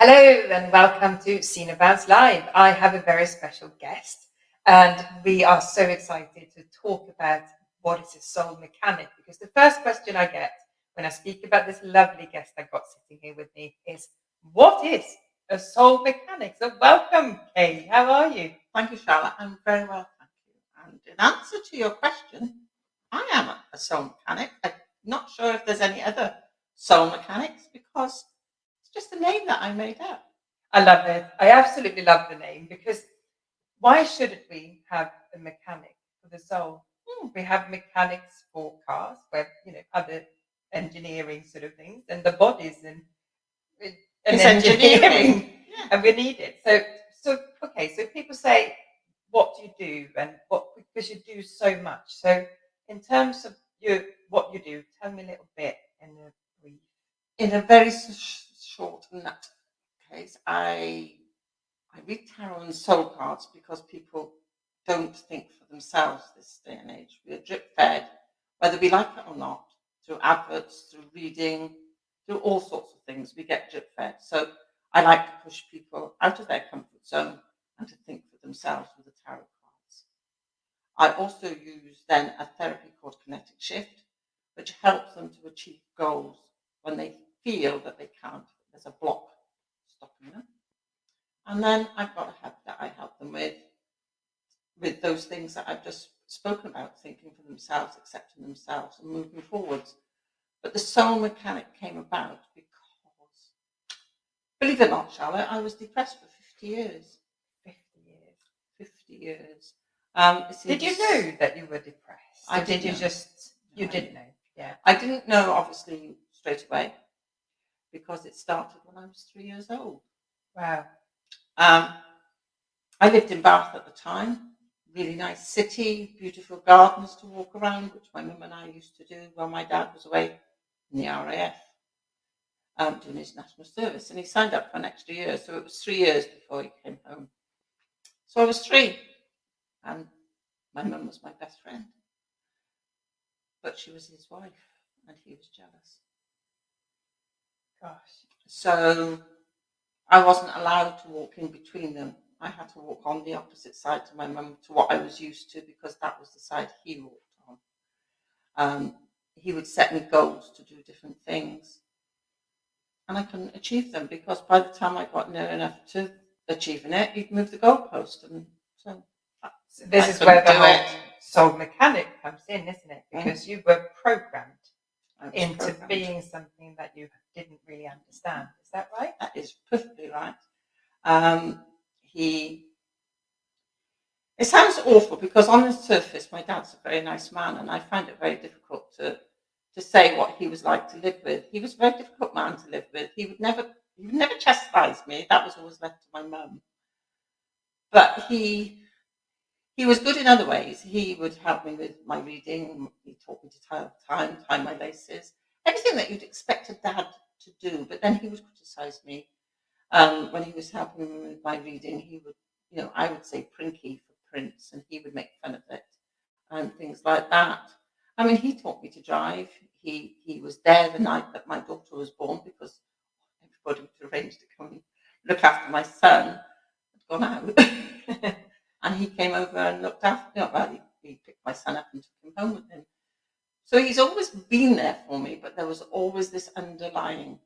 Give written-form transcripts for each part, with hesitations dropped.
Hello and welcome to Cena Bounce Live. I have a very special guest and we are so excited to talk about what is a soul mechanic, because the first question I get when I speak about this lovely guest I got sitting here with me is, what is a soul mechanic? So welcome, Kay. How are you? Thank you, Charlotte. I'm very well, thank you. And in answer to your question, I am a soul mechanic. I'm not sure if there's any other soul mechanics because it's just a name that I made up. I love it. I absolutely love the name, because why shouldn't we have a mechanic for the soul? We have mechanics for cars, where other engineering sort of things, and the bodies and engineering, yeah. And we need it. So people say, what do you do, and what, because you do so much. So in terms of what you do, tell me a little bit in a very short case. I read tarot and soul cards because people don't think for themselves this day and age. We are drip fed, whether we like it or not, through adverts, through reading, through all sorts of things. We get drip fed. So I like to push people out of their comfort zone and to think for themselves with the tarot cards. I also use then a therapy called Kinetic Shift, which helps them to achieve goals when they feel that they can't. There's a block stopping them. And then I've got a help that I help them with those things that I've just spoken about, thinking for themselves, accepting themselves, and moving forwards. But the soul mechanic came about because, believe it or not, Charlotte, I was depressed for 50 years. 50 years. Did you know that you were depressed? I did. You didn't know? Yeah. I didn't know, obviously, straight away, because it started when I was 3 years old. Wow. I lived in Bath at the time. Really nice city, beautiful gardens to walk around, which my mum and I used to do while my dad was away in the RAF doing his national service. And he signed up for an extra year, so it was 3 years before he came home. So I was 3, and my mum was my best friend. But she was his wife, and he was jealous. Gosh. So I wasn't allowed to walk in between them. I had to walk on the opposite side to my mum, to what I was used to, because that was the side he walked on. He would set me goals to do different things, and I couldn't achieve them, because by the time I got near enough to achieving it, he'd move the goalpost, and so this is where the whole soul mechanic comes in, isn't it? Because you were programmed into being something that you didn't really understand. Is that right? That is perfectly right. It sounds awful, because on the surface, my dad's a very nice man, and I find it very difficult to say what he was like to live with. He was a very difficult man to live with. He would never chastise me. That was always left to my mum. But he was good in other ways. He would help me with my reading. He taught me to tie my laces, everything that you'd expect a dad to do. But then he would criticize me. When he was helping me with my reading, he would, I would say Prinky for Prince, and he would make fun of it and things like that. I mean, he taught me to drive. He was there the night that my daughter was born, because everybody had arranged to come and look after my son had gone out. And he came over and looked after me. Well, he picked my son up and took him home with him. So he's always been there for me, but there was always this underlying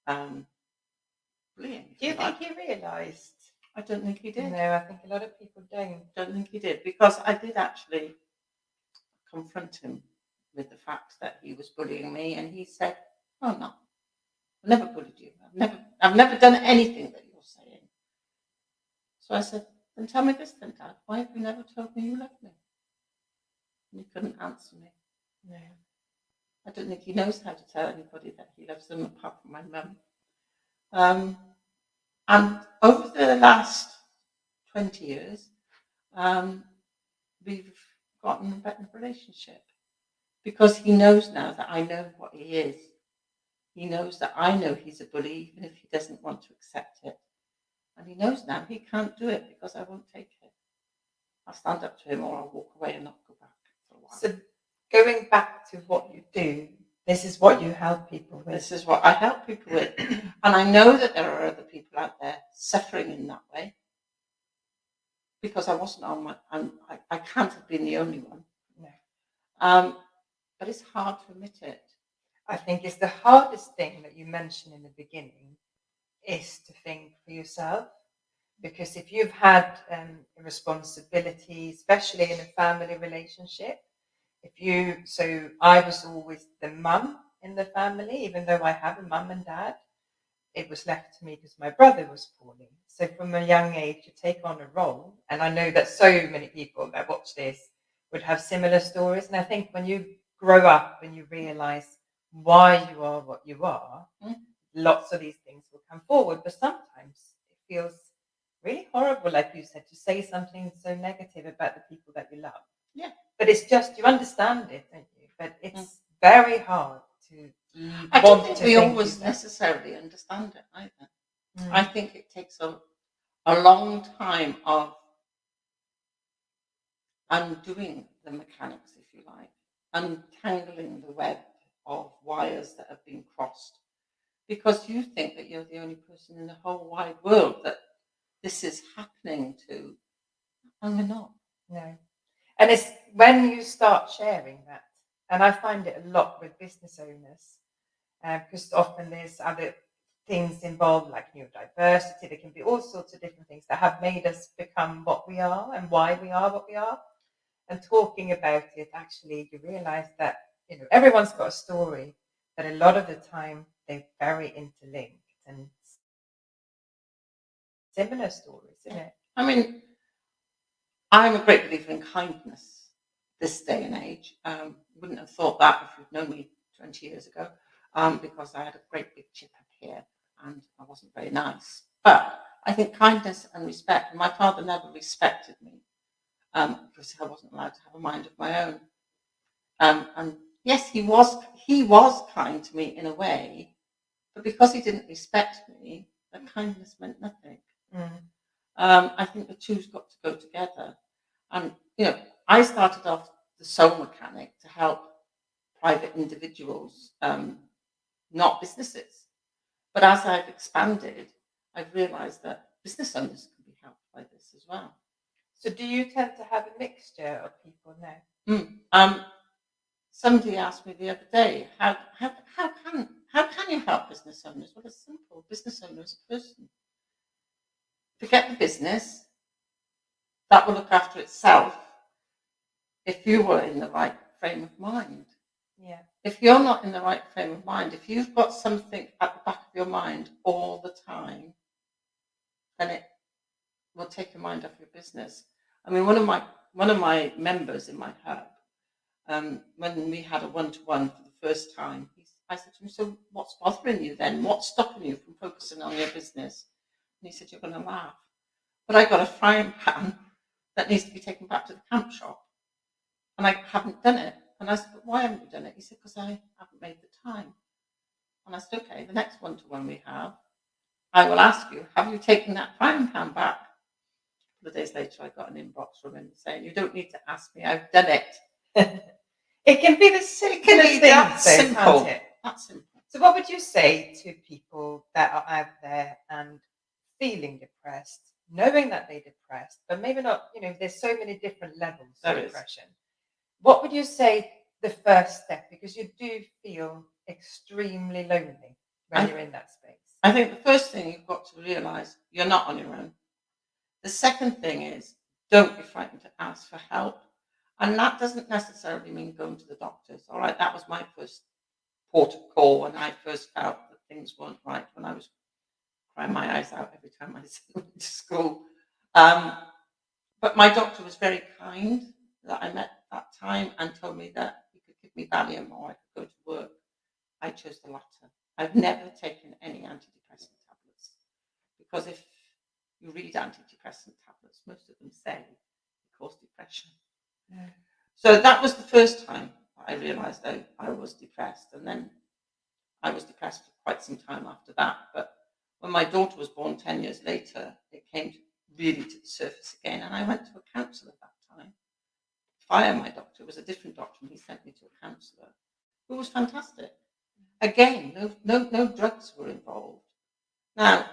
bullying. Do you think he realised? I don't think he did. No, I think a lot of people don't. Don't think he did, because I did actually confront him with the fact that he was bullying me, and he said, "Oh no, I've never bullied you. I've never done anything that you're saying." So I said, "Then tell me this then, Dad. Why have you never told me you loved me?" And he couldn't answer me. No. I don't think he knows how to tell anybody that he loves them, apart from my mum. And over the last 20 years, we've gotten a better relationship, because he knows now that I know what he is. He knows that I know he's a bully, even if he doesn't want to accept it. And he knows now he can't do it, because I won't take it. I'll stand up to him, or I'll walk away and not go back for a while. So going back to what you do, this is what you help people with. This is what I help people with. And I know that there are other people suffering in that way, because I wasn't on my, I can't have been the only one. No. But it's hard to admit it. I think it's the hardest thing that you mentioned in the beginning is to think for yourself. Because if you've had responsibility, especially in a family relationship, so I was always the mum in the family, even though I have a mum and dad, it was left to me because my brother was poorly. So from a young age, you take on a role, and I know that so many people that watch this would have similar stories. And I think when you grow up and you realize why you are what you are, lots of these things will come forward. But sometimes it feels really horrible, like you said, to say something so negative about the people that you love. Yeah. But it's just, you understand it, don't you? But it's very hard to I don't think we always necessarily understand it either. I think it takes a long time of undoing the mechanics, if you like, untangling the web of wires that have been crossed, because you think that you're the only person in the whole wide world that this is happening to, and we're not. No. And it's when you start sharing that, and I find it a lot with business owners, because often there's other things involved, like neurodiversity. There can be all sorts of different things that have made us become what we are and why we are what we are. And talking about it, actually, you realize that everyone's got a story, but a lot of the time they're very interlinked and similar stories, isn't it? I mean, I'm a great believer in kindness this day and age. Wouldn't have thought that if you'd known me 20 years ago, because I had a great big chip up here and I wasn't very nice. But I think kindness and respect, and my father never respected me, because I wasn't allowed to have a mind of my own. And yes, he was kind to me in a way, but because he didn't respect me, that kindness meant nothing. I think the two's got to go together. And I started off the soul mechanic to help private individuals, not businesses. But as I've expanded, I've realized that business owners can be helped by this as well. So do you tend to have a mixture of people now? Somebody asked me the other day, how can you help business owners? Well, it's simple. Business owner is a person. Forget the business. That will look after itself if you were in the right frame of mind. Yeah. If you're not in the right frame of mind, if you've got something at the back of your mind all the time, then it will take your mind off your business. I mean, one of my members in my hub, when we had a one-to-one for the first time, I said to him, "So what's bothering you then? What's stopping you from focusing on your business?" And he said, "You're going to laugh, but I got a frying pan that needs to be taken back to the camp shop, and I haven't done it." And I said, "But why haven't you done it?" He said, "Because I haven't made the time." And I said, "Okay, the next one-to-one we have, I will ask you, have you taken that frying pan back?" A couple of days later, I got an inbox from him saying, "You don't need to ask me, I've done it." It can be the simplest thing, that simple. Can't it? That's simple. So what would you say to people that are out there and feeling depressed, knowing that they're depressed, but maybe not, there's so many different levels of depression. What would you say the first step? Because you do feel extremely lonely when you're in that space. I think the first thing you've got to realize, you're not on your own. The second thing is, don't be frightened to ask for help. And that doesn't necessarily mean going to the doctors. All right, that was my first port of call when I first felt that things weren't right, when I was crying my eyes out every time I went to school. But my doctor was very kind that I met that time and told me that he could give me Valium or I could go to work. I chose the latter. I've never taken any antidepressant tablets, because if you read antidepressant tablets, most of them say they cause depression. Yeah. So that was the first time I realised I was depressed, and then I was depressed for quite some time after that. But when my daughter was born 10 years later, it came really to the surface again, and I went to a counsellor at that time. Via my doctor, it was a different doctor, and he sent me to a counsellor who was fantastic. Again, no drugs were involved. Now,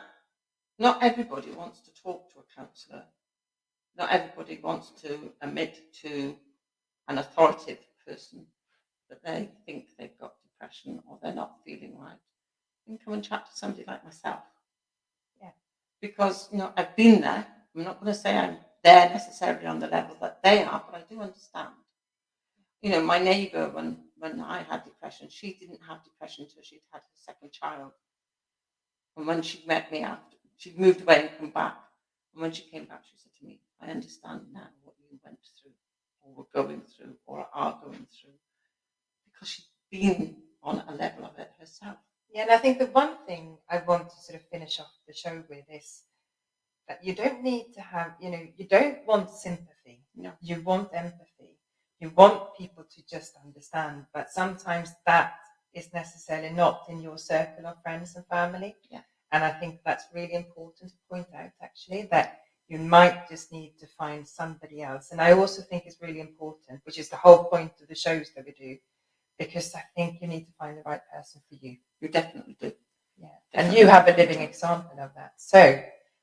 Not everybody wants to talk to a counsellor. Not everybody wants to admit to an authoritative person that they think they've got depression or they're not feeling right. You can come and chat to somebody like myself. Yeah. Because, I've been there. I'm not going to say I'm there necessarily on the level that they are, but I do understand. My neighbour, when I had depression, she didn't have depression until she'd had her second child. And when she met me after, she'd moved away and come back. And when she came back, she said to me, I understand now what you went through or were going through or are going through. Because she'd been on a level of it herself. Yeah, and I think the one thing I want to sort of finish off the show with is that you don't need to have, you don't want sympathy. No. You want empathy. You want people to just understand. But sometimes that is necessarily not in your circle of friends and family. Yeah. And I think that's really important to point out, actually, that you might just need to find somebody else. And I also think it's really important, which is the whole point of the shows that we do, because I think you need to find the right person for you. You definitely do. Yeah. And you have a living example of that. So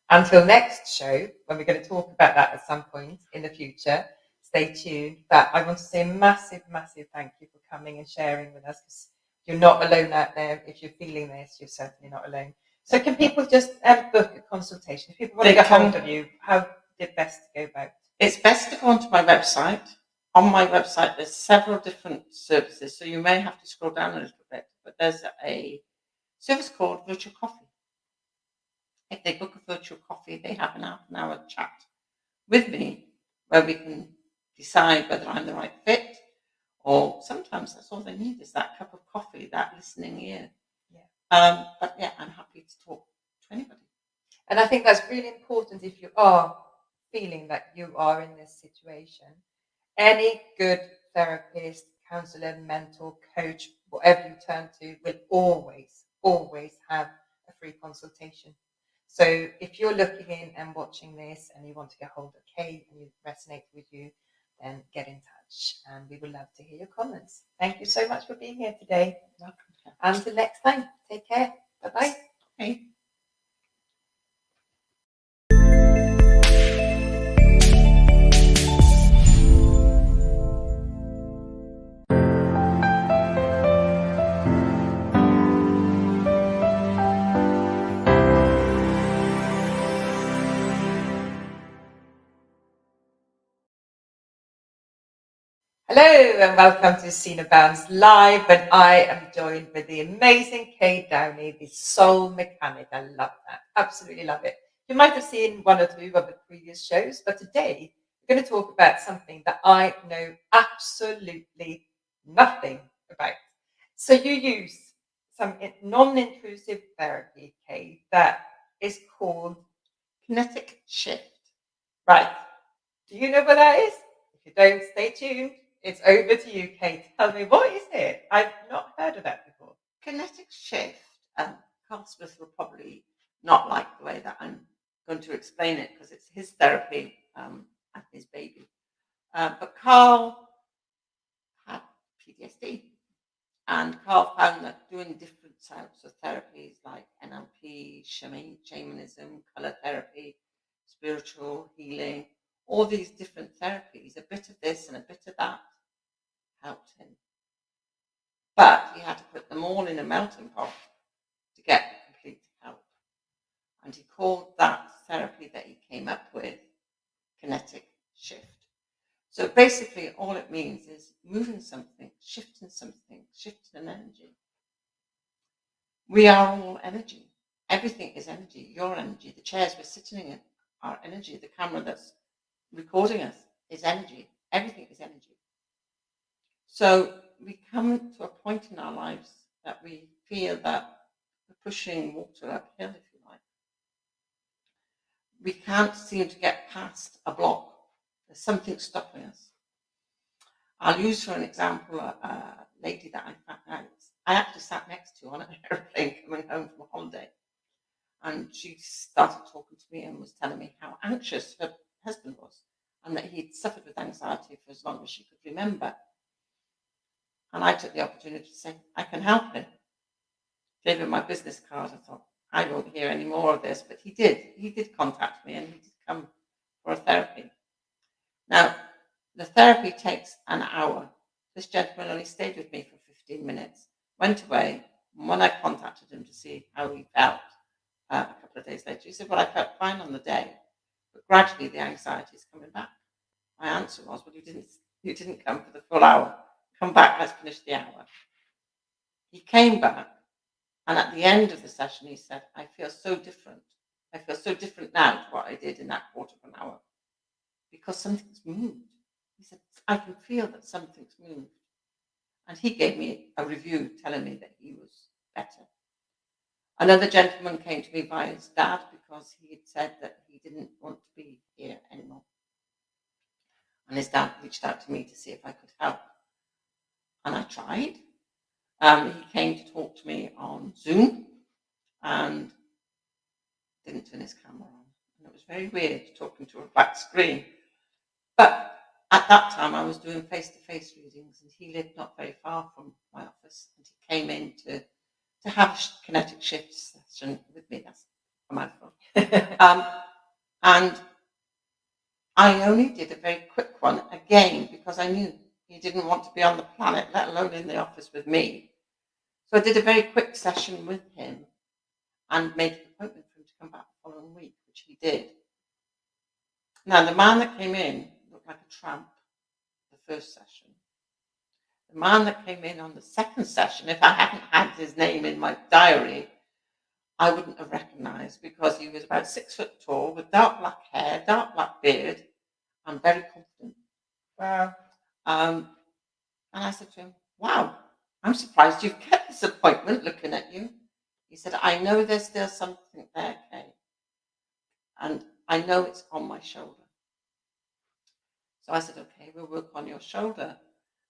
until next show, when we're going to talk about that at some point in the future, stay tuned. But I want to say a massive, massive thank you for coming and sharing with us, because you're not alone out there. If you're feeling this, you're certainly not alone. So can people just book a consultation? If people want to get hold of you, how is best to go about? It's best to go onto my website. On my website, there's several different services, so you may have to scroll down a little bit, but there's a service called Virtual Coffee. If they book a virtual coffee, they have an half an hour chat with me where we can decide whether I'm the right fit, or sometimes that's all they need is that cup of coffee, that listening ear. Yeah. But yeah, I'm happy to talk to anybody. And I think that's really important if you are feeling that you are in this situation. Any good therapist, counselor, mentor, coach, whatever you turn to, will always, always have a free consultation. So if you're looking in and watching this and you want to get hold of Kay and it resonates with you, then get in touch and we would love to hear your comments. Thank you so much for being here today. Welcome. Until next time, take care. Bye-bye. Okay. Hello and welcome to Sina Bounds Live, and I am joined with the amazing Kay Downie, the soul mechanic. I love that. Absolutely love it. You might have seen one or two of the previous shows, but today we're going to talk about something that I know absolutely nothing about. So you use some non-intrusive therapy, Kay, that is called Kinetic Shift. Right. Do you know what that is? If you don't, stay tuned. It's over to you, Kate. Tell me, what is it? I've not heard of that before. Kinetic Shift. Carl Smith will probably not like the way that I'm going to explain it because it's his therapy and his baby. But Carl had PTSD, and Carl found that doing different types of therapies like NLP, shamanism, color therapy, spiritual healing, all these different therapies, a bit of this and a bit of that, helped him. But he had to put them all in a melting pot to get the complete help. And he called that therapy that he came up with Kinetic Shift. So basically all it means is moving something, shifting an energy. We are all energy. Everything is energy. Your energy, the chairs we're sitting in are energy. The camera that's recording us is energy. Everything is energy. So we come to a point in our lives that we feel that we're pushing water uphill, if you like. We can't seem to get past a block. There's something stopping us. I'll use for an example a lady that I actually sat next to on an aeroplane coming home from a holiday. And she started talking to me and was telling me how anxious her husband was and that he'd suffered with anxiety for as long as she could remember. And I took the opportunity to say, I can help him. Gave him my business card. I thought, I won't hear any more of this, but he did contact me, and he did come for a therapy. Now, the therapy takes an hour. This gentleman only stayed with me for 15 minutes, went away, and when I contacted him to see how he felt a couple of days later, he said, well, I felt fine on the day, but gradually the anxiety is coming back. My answer was, well, you didn't come for the full hour. Come back, let's finish the hour. He came back, and at the end of the session, he said, I feel so different. I feel so different now to what I did in that quarter of an hour, because something's moved. He said, I can feel that something's moved. And he gave me a review telling me that he was better. Another gentleman came to me by his dad because he had said that he didn't want to be here anymore. And his dad reached out to me to see if I could help. And I tried. He came to talk to me on Zoom and didn't turn his camera on. And it was very weird talking to a black screen. But at that time, I was doing face-to-face readings, and he lived not very far from my office. And he came in to have a Kinetic Shift session with me. That's a mouthful. And I only did a very quick one, again, because I knew he didn't want to be on the planet, let alone in the office with me. So I did a very quick session with him and made an appointment for him to come back the following week, which he did. Now, the man that came in looked like a tramp the first session. The man that came in on the second session, if I hadn't had his name in my diary, I wouldn't have recognised, because he was about 6 foot tall, with dark black hair, dark black beard, and very confident. Wow. And I said to him, wow, I'm surprised you've kept this appointment looking at you. He said, I know there's still something there, Kay. And I know it's on my shoulder. So I said, okay, we'll work on your shoulder.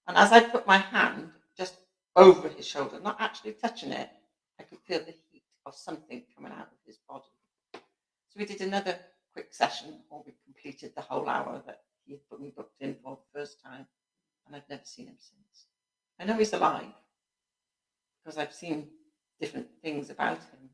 And as I put my hand just over his shoulder, not actually touching it, I could feel the heat of something coming out of his body. So we did another quick session, or we completed the whole hour that he had put me booked in for the first time. And I've never seen him since. I know he's alive, because I've seen different things about him.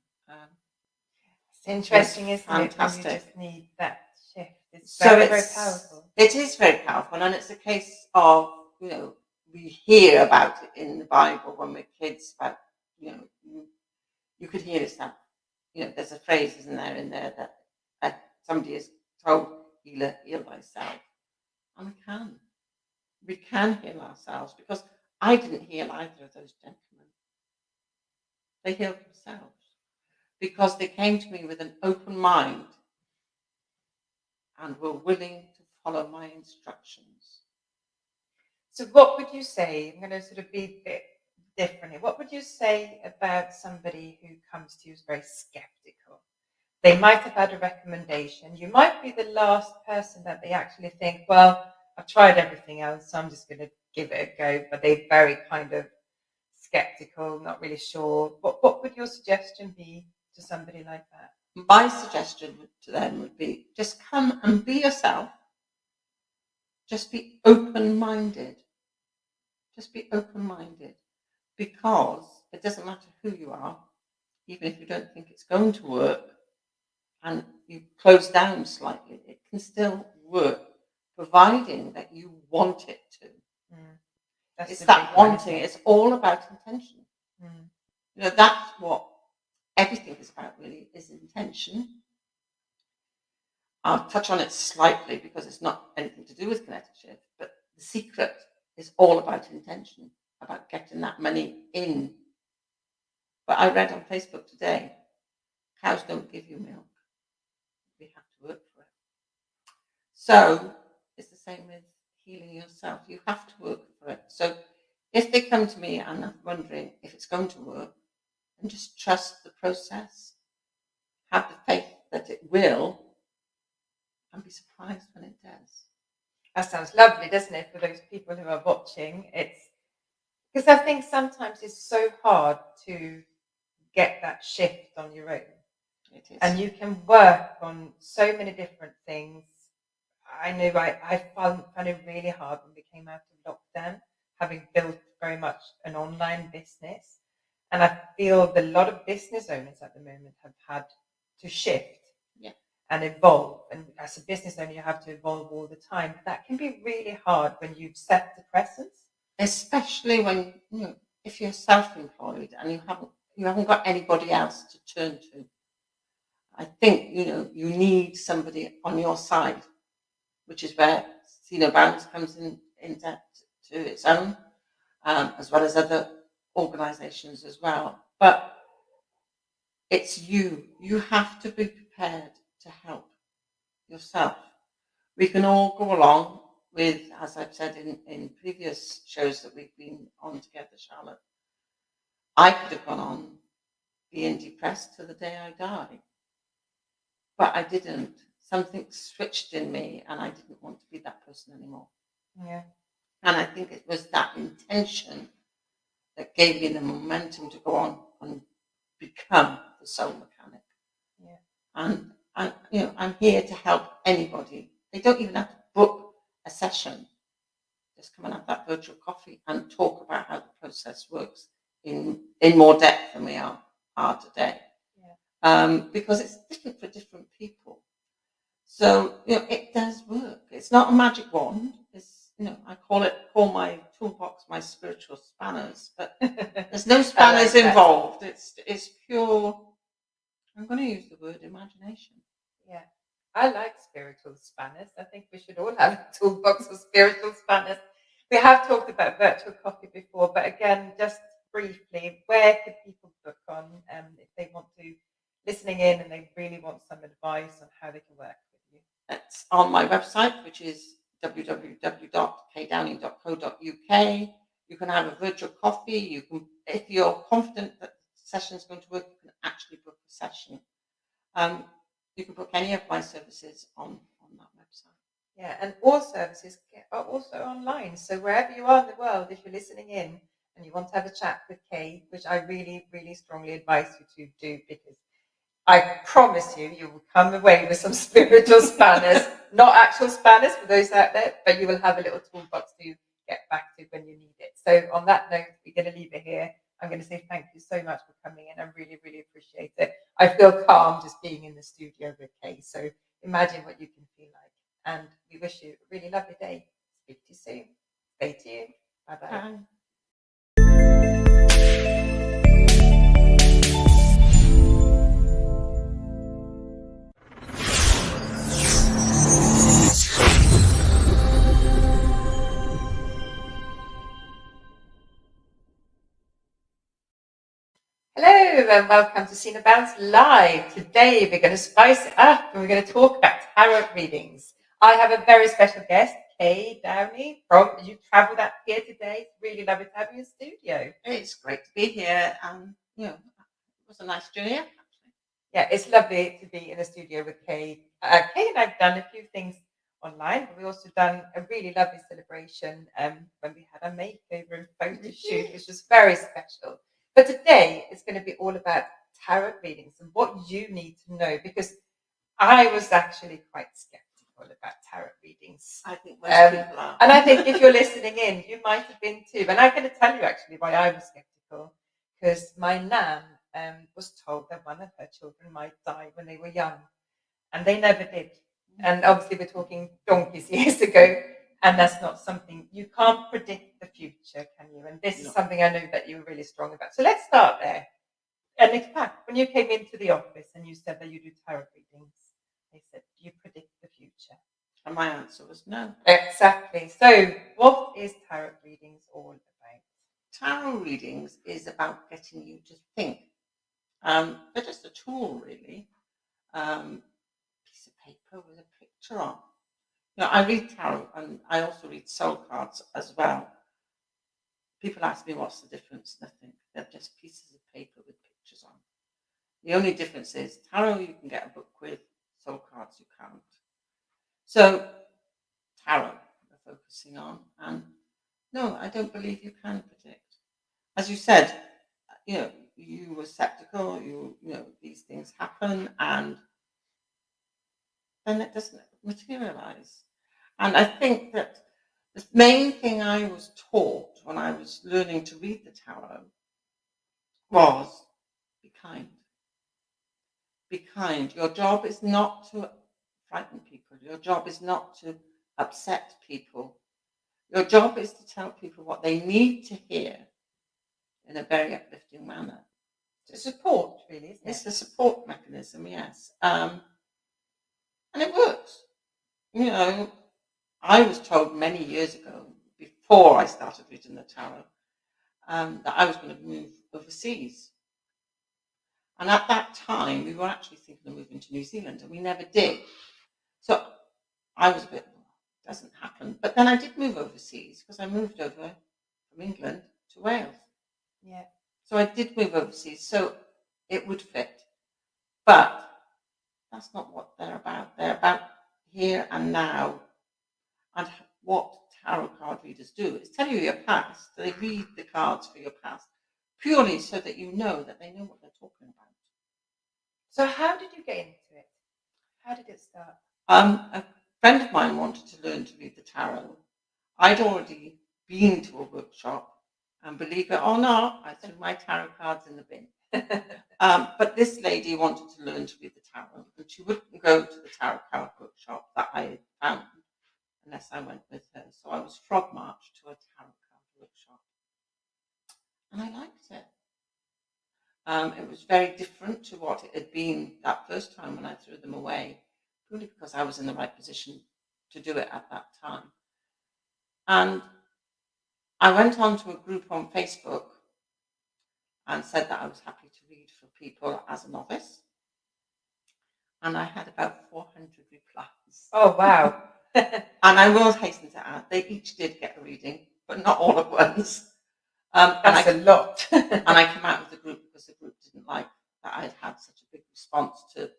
It's interesting, isn't fantastic. it? When you just need that shift. It's So very, very powerful. It is very powerful, and it's a case of, we hear about it in the Bible when we're kids, about, you could hear yourself. There's a phrase, isn't there, in there that somebody is told, heal thyself. And we can heal ourselves, because I didn't heal either of those gentlemen. They healed themselves, because they came to me with an open mind and were willing to follow my instructions. So what would you say, I'm going to sort of be a bit different here, what would you say about somebody who comes to you as very skeptical? They might have had a recommendation. You might be the last person that they actually think, well, I've tried everything else, so I'm just going to give it a go. But they're very kind of skeptical, not really sure. What would your suggestion be to somebody like that? My suggestion to them would be, just come and be yourself. Just be open-minded. Just be open-minded, because it doesn't matter who you are, even if you don't think it's going to work and you close down slightly, it can still work, providing that you want it to. It's that wanting. It's all about intention. That's what everything is about, really, is intention. I'll touch on it slightly because it's not anything to do with Kinetic Shift, but the secret is all about intention, about getting that money in. But I read on Facebook today, cows don't give you milk. We have to work for it. So it's the same with healing yourself. You have to work for it. So if they come to me and I'm wondering if it's going to work, then just trust the process. Have the faith that it will, and be surprised when it does. That sounds lovely, doesn't it, for those people who are watching? It's because I think sometimes it's so hard to get that shift on your own. It is. And you can work on so many different things. I know I found it really hard when we came out of lockdown, having built very much an online business. And I feel that a lot of business owners at the moment have had to shift and evolve. And as a business owner, you have to evolve all the time. That can be really hard when you've set the presence. Especially when, if you're self-employed and you haven't got anybody else to turn to. I think, you need somebody on your side, which is where Bounds comes in depth to its own, as well as other organisations as well. But it's you. You have to be prepared to help yourself. We can all go along with, as I've said in previous shows that we've been on together, Charlotte, I could have gone on being depressed till the day I die. But I didn't. Something switched in me and I didn't want to be that person anymore. Yeah. And I think it was that intention that gave me the momentum to go on and become the soul mechanic. Yeah. And I'm here to help anybody. They don't even have to book a session. Just come and have that virtual coffee and talk about how the process works in more depth than we are today. Yeah. Because it's different for different people. So, it does work. It's not a magic wand. It's, I call my toolbox my spiritual spanners, but there's no spanners involved. It's pure, I'm going to use the word imagination. Yeah. I like spiritual spanners. I think we should all have a toolbox of spiritual spanners. We have talked about virtual coffee before, but again, just briefly, where could people book on if they want to listening in and they really want some advice on how they can work with you? It's on my website, which is www.kaydownie.co.uk. You can have a virtual coffee. You can, if you're confident that the session is going to work, you can actually book a session. You can book any of my services on that website. Yeah, and all services are also online. So wherever you are in the world, if you're listening in and you want to have a chat with Kay, which I really, really strongly advise you to do, because I promise you will come away with some spiritual spanners, not actual spanners for those out there, but you will have a little toolbox to get back to when you need it. So on that note, we're going to leave it here. I'm going to say thank you so much for coming in. I really, really appreciate it. I feel calm just being in the studio with Kay. So imagine what you can feel like. And we wish you a really lovely day. Speak to you soon. Stay tuned. Bye-bye. Bye. Hello and welcome to Seen Bounce Live. Today we're going to spice it up and we're going to talk about tarot readings. I have a very special guest, Kay Downie. You travelled up here today. It's really lovely to have you in the studio. It's great to be here, and it was a nice journey. Yeah, it's lovely to be in the studio with Kay. Kay and I've done a few things online, but we also done a really lovely celebration when we had a makeover and photo shoot, which was very special. But today it's going to be all about tarot readings and what you need to know, because I was actually quite skeptical about tarot readings. I think most people are. And I think if you're listening in, you might have been too. And I'm going to tell you actually why I was skeptical, because my nan was told that one of her children might die when they were young, and they never did. And obviously we're talking donkeys years ago, and that's not something, you can't predict the future, can you? And this is something I know that you're really strong about. So let's start there. And in fact, when you came into the office and you said that you do tarot readings, they said, do you predict the future? And my answer was no. Exactly. So what is tarot readings all about? Tarot readings is about getting you to think. They're just a tool, really. Piece of paper with a picture on. I read tarot and I also read soul cards as well. People ask me what's the difference. Nothing. They're just pieces of paper with pictures on. The only difference is tarot you can get a book with, soul cards you can't. So tarot we're focusing on, and no, I don't believe you can predict. As you said, you were skeptical, these things happen and then it doesn't materialize. And I think that the main thing I was taught when I was learning to read the tarot was be kind. Be kind. Your job is not to frighten people. Your job is not to upset people. Your job is to tell people what they need to hear in a very uplifting manner. To support, really, isn't It's it? a support mechanism, yes. And it works. You know, I was told many years ago, before I started reading the tarot, that I was going to move overseas. And at that time, we were actually thinking of moving to New Zealand, and we never did. So I was a bit, doesn't happen. But then I did move overseas because I moved over from England to Wales. Yeah. So I did move overseas, so it would fit. But that's not what they're about. They're about here and now. And what tarot card readers do is tell you your past. They read the cards for your past purely so that you know that they know what they're talking about. So how did you get into it? How did it start? A friend of mine wanted to learn to read the tarot. I'd already been to a workshop, and believe it or not, I threw my tarot cards in the bin. But this lady wanted to learn to read the tarot, and she wouldn't go to the tarot card workshop that I found unless I went with her. So I was frog marched to a tarot card workshop, and I liked it. It was very different to what it had been that first time when I threw them away, purely because I was in the right position to do it at that time. And I went on to a group on Facebook and said that I was happy to read for people as a novice. And I had about 400 replies. Oh, wow. And I will hasten to add, they each did get a reading, but not all at once. That's a lot. And I came out of the group because the group didn't like that I'd had such a big response to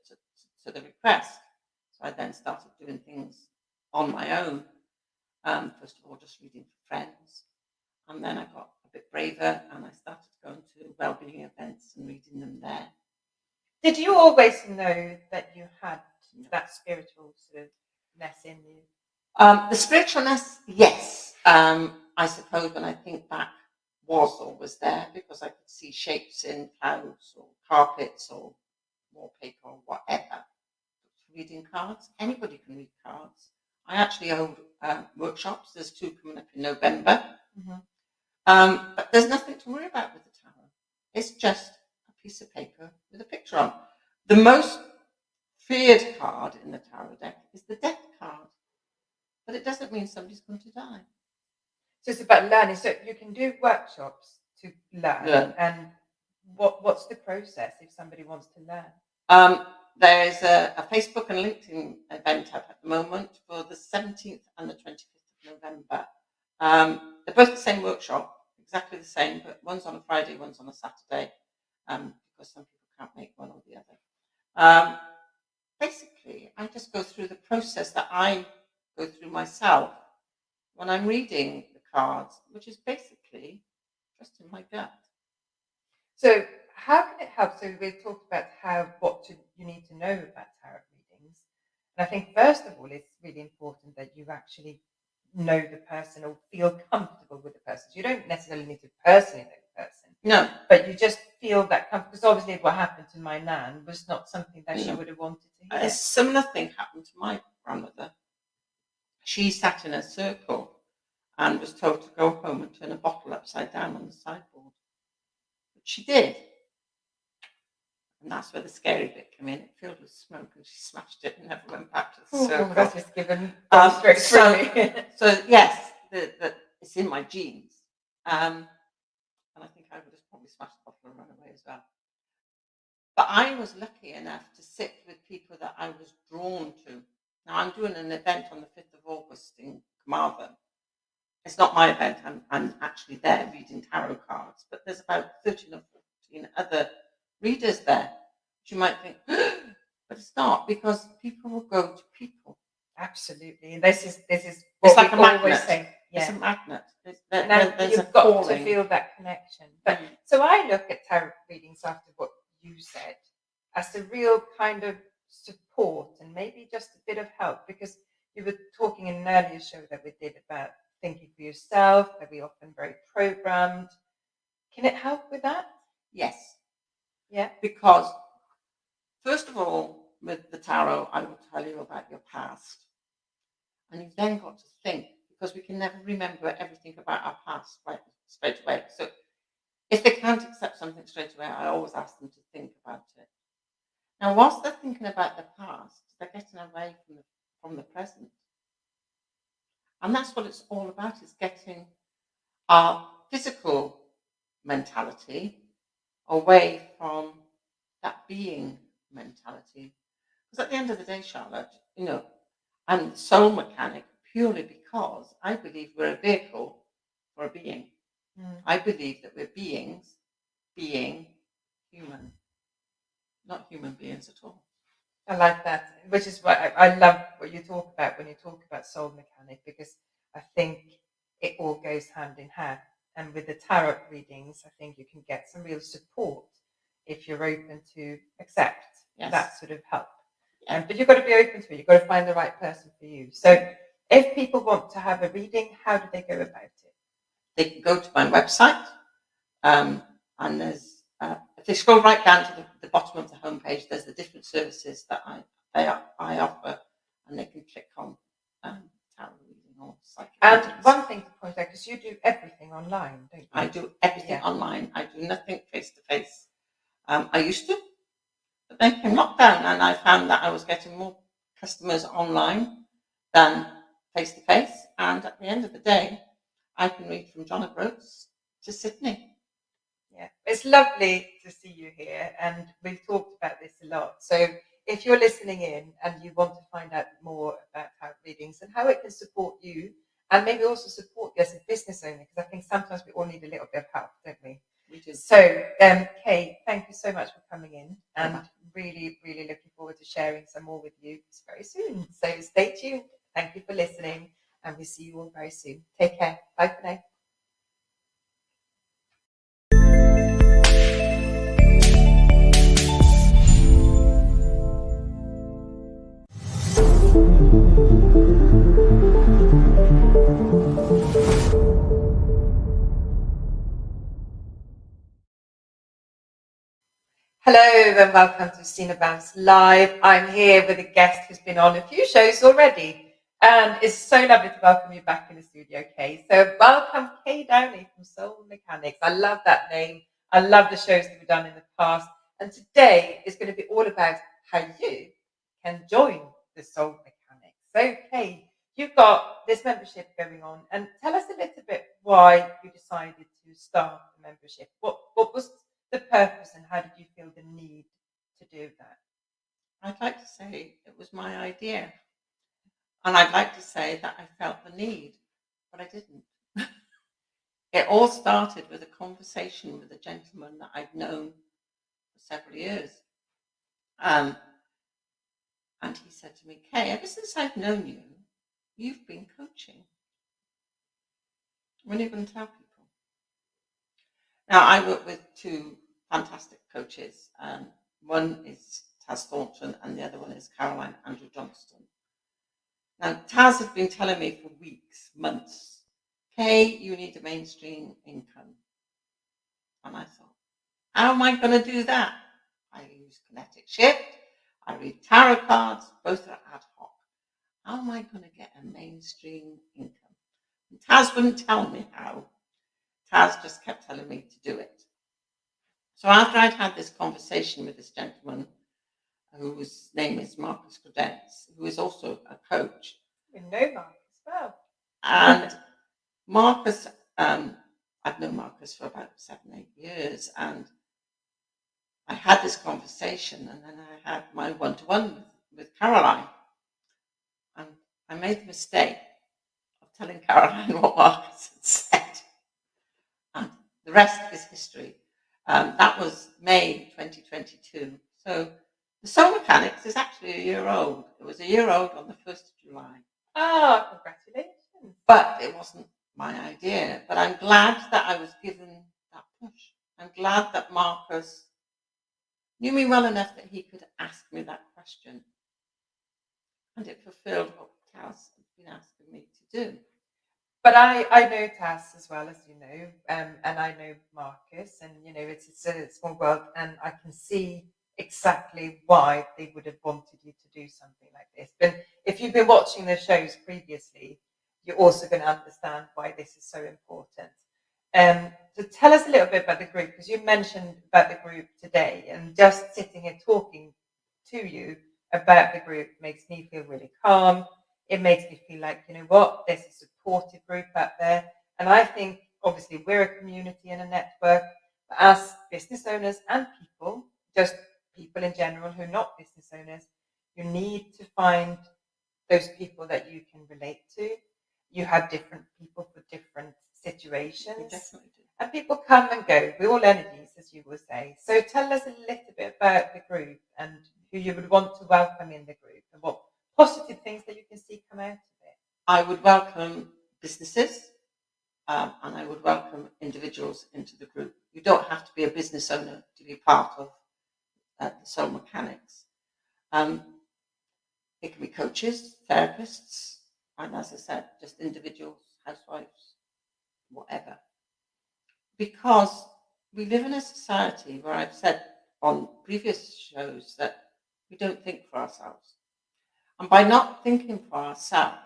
the request. So I then started doing things on my own. First of all, just reading for friends. And then I got a bit braver and I started going to wellbeing events and reading them there. Did you always know that you had that spiritual sort of ness in you? The spiritualness, yes. I suppose when I think back, was always there because I could see shapes in clouds or carpets or wallpaper or whatever. Reading cards, anybody can read cards. I actually hold workshops. There's 2 coming up in November. Mm-hmm. But there's nothing to worry about with the tarot. It's just a piece of paper with a picture on. The most feared card in the tarot deck is the death card. But it doesn't mean somebody's going to die. So it's about learning. So you can do workshops to learn. And what's the process if somebody wants to learn? There is a Facebook and LinkedIn event up at the moment for the 17th and the 25th of November. They're both the same workshop, exactly the same, but one's on a Friday, one's on a Saturday, because some people can't make one or the other. Basically, I just go through the process that I go through myself when I'm reading the cards, which is basically just in my gut. So how can it help? So we've talked about you need to know about tarot readings. And I think first of all, it's really important that you actually know the person or feel comfortable with the person. So you don't necessarily need to personally know the person. No. But you just feel that comfort. Because obviously what happened to my nan was not something that she would have wanted to hear. A similar thing happened to my grandmother. She sat in a circle and was told to go home and turn a bottle upside down on the sideboard. But she did. And that's where the scary bit came in. It filled with smoke and she smashed it and never went back to the circle. That's just given straight through. So yes, it's in my genes. And I think I would have probably smashed the bottle and run away as well. But I was lucky enough to sit with people that I was drawn to. Now I'm doing an event on the 5th of August in Carmarthen. It's not my event. I'm actually there reading tarot cards. But there's about 13 or 14 other readers there. Which you might think, but it's not, because people will go to people. Absolutely. And this is what it's like a magnet. Say. Yeah. It's a magnet. You've got to feel that connection. But so I look at tarot readings after what you said as a real kind of support and maybe just a bit of help, because you were talking in an earlier show that we did about thinking for yourself, that we're often very programmed. Can it help with that? Yes. Yeah. Because, first of all, with the tarot, I will tell you about your past. And you've then got to think, because we can never remember everything about our past right straight away. So if they can't accept something straight away, I always ask them to think about it. Now, whilst they're thinking about the past, they're getting away from the present. And that's what it's all about, is getting our physical mentality away from that being mentality. Because at the end of the day, Charlotte, I'm the soul mechanic purely because I believe we're a vehicle for a being. I believe that we're beings being human, not human beings at all. I like that, which is what I love what you talk about when you talk about soul mechanic, because I think it all goes hand in hand. And with the tarot readings, I think you can get some real support if you're open to accept that sort of help. But you've got to be open to it. You've got to find the right person for you. So if people want to have a reading, how do they go about it? They can go to my website, and there's if they scroll right down to the bottom of the homepage, there's the different services that I offer, and they can click on tarot reading or psychic readings. And one thing to point out, because you do everything online, don't you? I do everything online. I do nothing face to face. I used to, but then came lockdown, and I found that I was getting more customers online than face to face. And at the end of the day, I can read from John O'Groats to Sydney. Yeah, it's lovely to see you here, and we've talked about this a lot. So if you're listening in and you want to find out more about tarot readings and how it can support you, and maybe also support you as a business owner, because I think sometimes we all need a little bit of help, don't we? We do. So, Kay, thank you so much for coming in, and really, really looking forward to sharing some more with you very soon. So stay tuned. Thank you for listening, and we'll see you all very soon. Take care. Bye for now. Hello and welcome to Cinebams Live. I'm here with a guest who's been on a few shows already, and it's so lovely to welcome you back in the studio, Kay. So welcome, Kay Downie from Soul Mechanics. I love that name. I love the shows that we've done in the past, and today is going to be all about how you can join the Soul Mechanics. So, Kay, you've got this membership going on, and tell us a little bit why you decided to start the membership. What was the purpose, and how did you feel the need to do that? I'd like to say it was my idea, and I'd like to say that I felt the need, but I didn't. It all started with a conversation with a gentleman that I'd known for several years, and he said to me, "Kay, ever since I've known you, you've been coaching. When are you going to tell people?" Now, I work with two fantastic coaches. One is Taz Thornton, and the other one is Caroline Andrew Johnston. Now, Taz had been telling me for weeks, months, "Kay, you need a mainstream income." And I thought, how am I going to do that? I use Kinetic Shift. I read tarot cards. Both are ad hoc. How am I going to get a mainstream income? And Taz wouldn't tell me how. Taz just kept telling me to do it. So after I'd had this conversation with this gentleman, whose name is Marcus Credence, who is also a coach. We know Marcus well. And Marcus, I've known Marcus for about 7-8 years, and I had this conversation, and then I had my one-to-one with Caroline. And I made the mistake of telling Caroline what Marcus had said. And the rest is history. That was May 2022. So the Soul Mechanics is actually a year old. It was a year old on the 1st of July. Oh, congratulations. But it wasn't my idea. But I'm glad that I was given that push. I'm glad that Marcus knew me well enough that he could ask me that question. And it fulfilled what Taz had been asking me to do. But I know Taz as well, as you know, and I know Marcus, and it's a small world, and I can see exactly why they would have wanted you to do something like this. But if you've been watching the shows previously, you're also going to understand why this is so important. So tell us a little bit about the group, because you mentioned about the group today, and just sitting here talking to you about the group makes me feel really calm. It makes me feel like, there's a supportive group out there. And I think, obviously, we're a community and a network. But as business owners and people, just people in general who are not business owners, you need to find those people that you can relate to. You have different people for different situations. Definitely do. And people come and go. We're all energies, as you will say. So tell us a little bit about the group and who you would want to welcome in the group and what positive things that you can see come out of it. I would welcome businesses and I would welcome individuals into the group. You don't have to be a business owner to be part of the Soul Mechanics. It can be coaches, therapists, and as I said, just individuals, housewives, whatever. Because we live in a society where I've said on previous shows that we don't think for ourselves. And by not thinking for ourselves,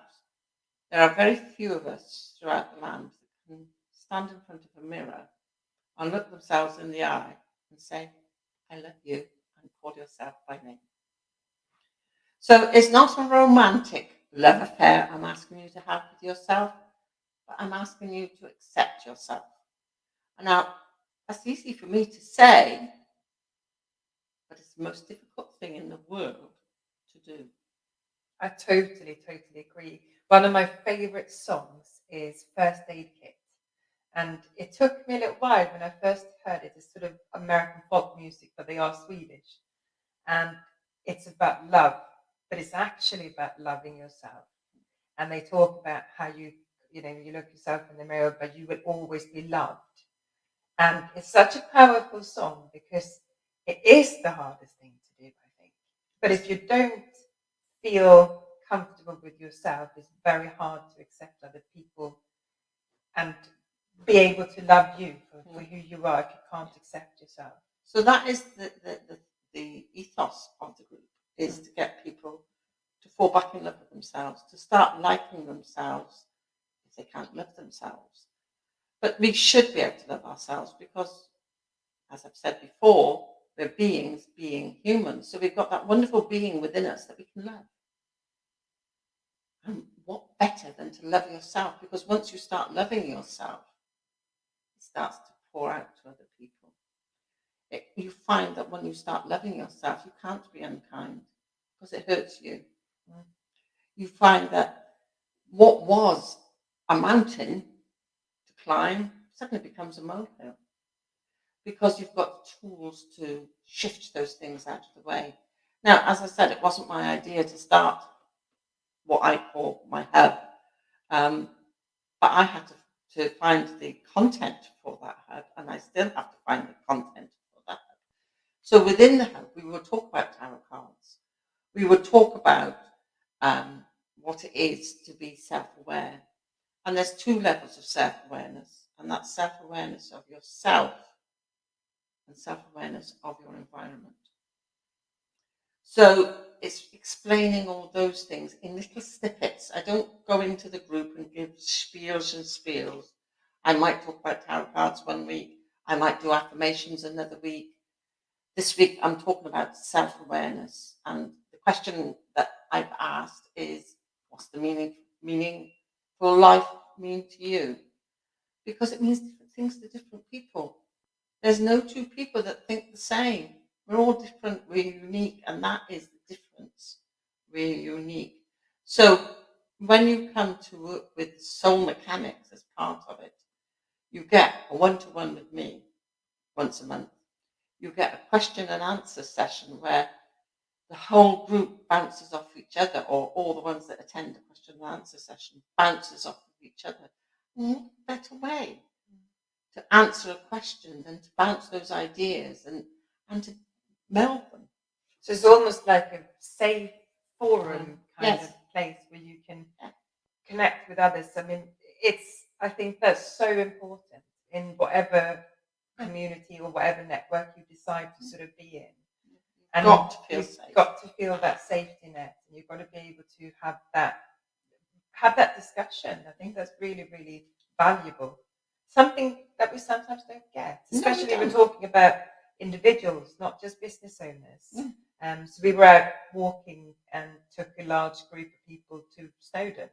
there are very few of us throughout the land that can stand in front of a mirror and look themselves in the eye and say, I love you, and call yourself by name. So it's not a romantic love affair I'm asking you to have with yourself, but I'm asking you to accept yourself. Now, that's easy for me to say, but it's the most difficult thing in the world to do. I totally agree. One of my favourite songs is First Aid Kit. And it took me a little while when I first heard it. It's sort of American folk music, but they are Swedish. And it's about love, but it's actually about loving yourself. And they talk about how you look yourself in the mirror, but you will always be loved. And it's such a powerful song because it is the hardest thing to do, I think. But if you don't feel comfortable with yourself, it's very hard to accept other people and be able to love you for who you are if you can't accept yourself. So that is the ethos of the group, is to get people to fall back in love with themselves, to start liking themselves if they can't love themselves. But we should be able to love ourselves because, as I've said before, we're beings being human. So we've got that wonderful being within us that we can love. And what better than to love yourself? Because once you start loving yourself, it starts to pour out to other people. You find that when you start loving yourself, you can't be unkind because it hurts you. You find that what was a mountain to climb suddenly becomes a molehill because you've got tools to shift those things out of the way. Now, as I said, it wasn't my idea to start what I call my hub, but I had to find the content for that hub, and I still have to find the content for that hub. So within the hub, we will talk about tarot cards. We will talk about what it is to be self-aware. And there's two levels of self-awareness, and that's self-awareness of yourself and self-awareness of your environment. So it's explaining all those things in little snippets. I don't go into the group and give spiels and spiels. I might talk about tarot cards one week. I might do affirmations another week. This week I'm talking about self-awareness. And the question that I've asked is, what's the meaning for life mean to you? Because it means different things to different people. There's no two people that think the same. We're all different, we're unique, and that is the difference. We're unique. So when you come to work with Soul Mechanics as part of it, you get a one-to-one with me once a month. You get a question and answer session where the whole group bounces off each other, or all the ones that attend the question and answer session bounces off of each other. And what better way to answer a question than to bounce those ideas and to meld them. So it's almost like a safe forum kind of place where you can connect with others. I mean, I think that's so important in whatever community or whatever network you decide to sort of be in. And Got to feel you've safe. got to feel that safety net, and you've got to be able to have that discussion. I think that's really, really valuable. Something that we sometimes don't get, No, we especially we're don't. talking about individuals, not just business owners. Yeah. So we were out walking and took a large group of people to Snowdon.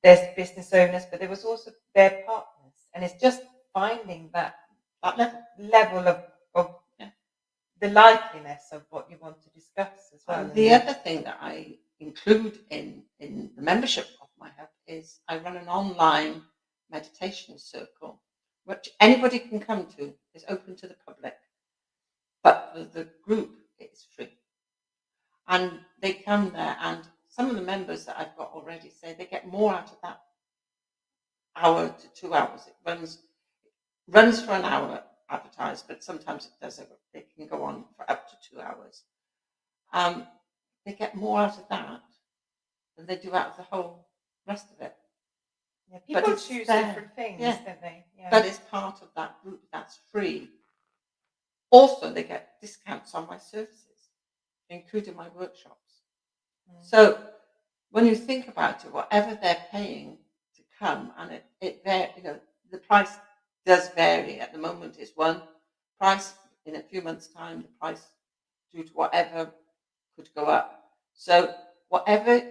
There's business owners, but there was also their partners, and it's just finding that level of the likeliness of what you want to discuss as well. The other thing that I include in the membership of my hub is I run an online meditation circle, which anybody can come to. It's open to the public, but for the group it's free. And they come there, and some of the members that I've got already say they get more out of that hour to 2 hours. It runs for an hour advertised, but sometimes it can go on for up to 2 hours. They get more out of that than they do out of the whole rest of it. Yeah, people choose different things, don't they? Yeah. But it's part of that group that's free. Also, they get discounts on my services, including my workshops. So when you think about it, whatever they're paying to come, and the price does vary. At the moment, it's one price. In a few months' time, the price, due to whatever, could go up. So whatever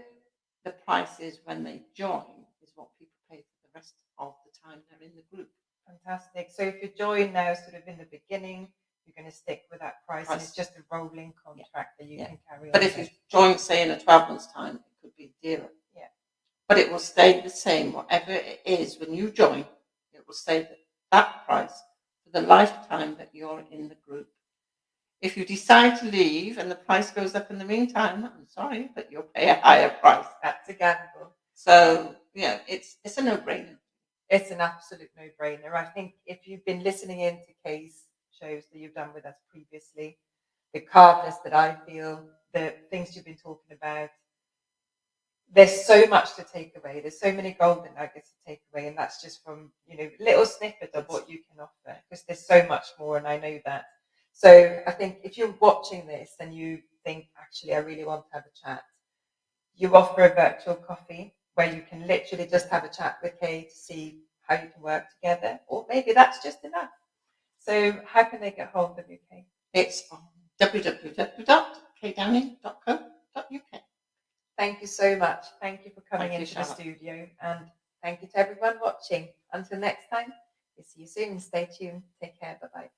the price is when they join is what people pay for the rest of the time they're in the group. Fantastic. So if you join now sort of in the beginning, you're going to stick with that price. And it's just a rolling contract that you can carry on. But if you join, say, in a 12 months' time, it could be dearer. Yeah. But it will stay the same. Whatever it is, when you join, it will stay that price for the lifetime that you're in the group. If you decide to leave and the price goes up in the meantime, I'm sorry, but you'll pay a higher price. That's a gamble. So, it's a no-brainer. It's an absolute no-brainer. I think if you've been listening in to Kay's shows that you've done with us previously, the calmness that I feel, the things you've been talking about, there's so much to take away. There's so many golden nuggets to take away, and that's just from little snippet of what you can offer, because there's so much more, and I know that. So I think if you're watching this and you think, actually, I really want to have a chat, you offer a virtual coffee where you can literally just have a chat with Kay to see how you can work together, or maybe that's just enough. So how can they get hold of you, Kay? It's on www.kaydownie.co.uk. Thank you so much. Thank you for coming into the Charlott. studio, and thank you to everyone watching. Until next time, we'll see you soon. Stay tuned. Take care. Bye-bye.